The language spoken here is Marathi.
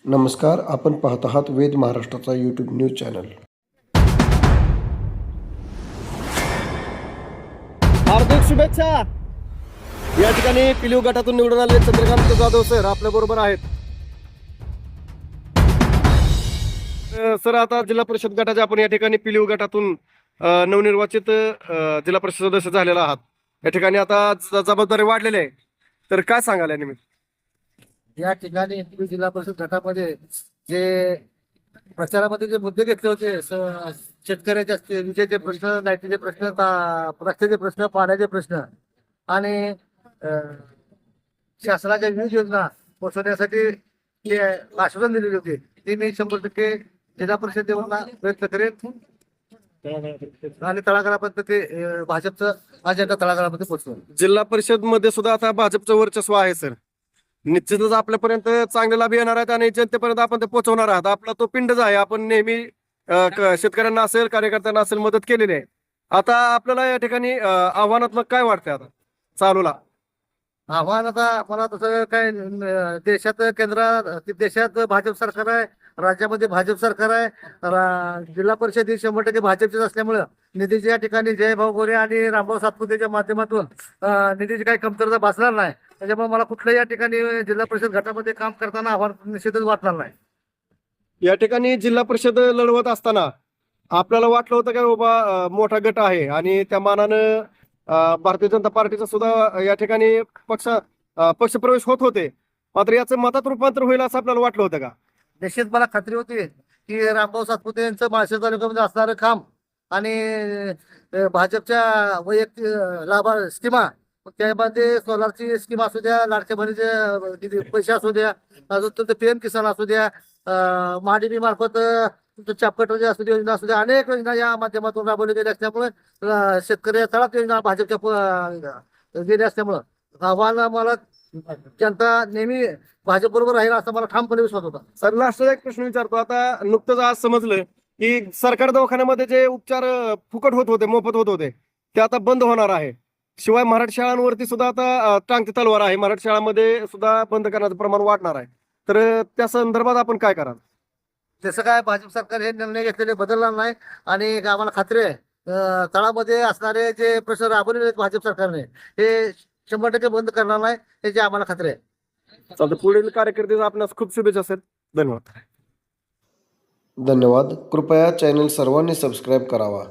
नमस्कार, आपण पाहत आहात वेद महाराष्ट्राचा यूट्यूब न्यूज चॅनल. हार्दिक शुभेच्छा. या ठिकाणी पिलीव गटातून निवडून आलेले चंद्रकांत जाधव सर आपल्या बरोबर आहेत. सर, आता जिल्हा परिषद गटाचे आपण या ठिकाणी पिलीव गटातून नवनिर्वाचित जिल्हा परिषद सदस्य झालेला आहात. या ठिकाणी आता जबाबदारी वाढलेली आहे, तर काय सांगाल या निमित्त? या ठिकाणी जिल्हा परिषद गटामध्ये जे प्रचारामध्ये जे मुद्दे घेतले होते, शेतकऱ्याचे असतील, विजेचे प्रश्न, लाईटीचे प्रश्न, रस्त्याचे प्रश्न, पाण्याचे प्रश्न आणि शासनाच्या विविध योजना पोहोचवण्यासाठी जे आश्वासन दिलेली होती ती मी 100% जिल्हा परिषदेवरला प्रयत्न करेन आणि तळागाळापर्यंत ते भाजपचं अजेंडा तळागाळामध्ये पोहोचवेल. जिल्हा परिषद मध्ये सुद्धा आता भाजपचं वर्चस्व आहे सर. निश्चितच आपल्यापर्यंत चांगले लाभ येणार आहेत आणि जनतेपर्यंत आपण ते पोहोचवणार आहात. आपला तो पिंडच आहे. आपण नेहमी शेतकऱ्यांना असेल, कार्यकर्त्यांना असेल मदत केलेली आहे. आता आपल्याला या ठिकाणी आव्हानात्मक काय वाटते आता चालूला? आव्हान आता मला तसं काय, देशात देशात भाजप सरकार आहे, राज्यामध्ये भाजप सरकार आहे, जिल्हा परिषद ही 100% भाजपचीच असल्यामुळं निधीची या ठिकाणी जयभाऊ गोरे आणि रामभाऊ सातपुतेच्या माध्यमातून निधीची काही कमतरता भासणार नाही. त्याच्यामुळे मला कुठल्याही या ठिकाणी जिल्हा परिषद गटामध्ये काम करताना आव्हान निश्चितच वाटणार नाही. या ठिकाणी जिल्हा परिषद लढवत असताना आपल्याला वाटलं होतं का बाबा मोठा गट आहे आणि त्या मानानं भारतीय जनता पार्टीचा सुद्धा या ठिकाणी पक्षप्रवेश होत होते, मात्र याचं मतात रूपांतर होईल असं आपल्याला वाटलं होतं का? निश्चित मला खात्री होती की रामभाऊ सातपुते यांचं माळशेज तालुक्यामध्ये असणारं काम आणि भाजपच्या वैयक्तिक लाभा स्कीमा, त्यामध्ये सोलारची स्कीम असू द्या, लाडक्या बहिणीचे पैसे असू द्या, अजून तुमचं PM किसान असू द्या, महाडीबी मार्फत चापकटची असू द्या, योजना असू द्या, अनेक योजना या माध्यमातून राबवल्या गेल्या असल्यामुळे शेतकरी तळात योजना भाजपच्या गेल्या असल्यामुळं आव्हान मला जनता नेहमी भाजप बरोबर राहील असा मला ठामपणे विश्वास होता. सर, लास्ट एक प्रश्न विचारतो. आता नुकतंच आज समजलं की सरकारी दवाखान्यामध्ये जे उपचार फुकट होत होते, मोफत होत होते, ते आता बंद होणार आहे. शिवाय मराठी शाळांवरती सुद्धा आता टांगती तलवार आहे. मराठी शाळांमध्ये सुद्धा बंद करण्याचं प्रमाण वाढणार आहे. तर त्या संदर्भात आपण काय कराल? जसं काय भाजप सरकार हे निर्णय घेतलेले बदलणार नाही आणि आम्हाला खात्री आहे तळामध्ये असणारे जे प्रश्न राबवलेले आहेत भाजप सरकारने हे 100% बंद करणार नाही, याची आम्हाला खात्री आहे. चालतं. पुढील कार्यकर्ते आपल्यास खूप शुभेच्छा असेल. धन्यवाद. धन्यवाद. कृपया चॅनल सर्वांनी सबस्क्राईब करावा.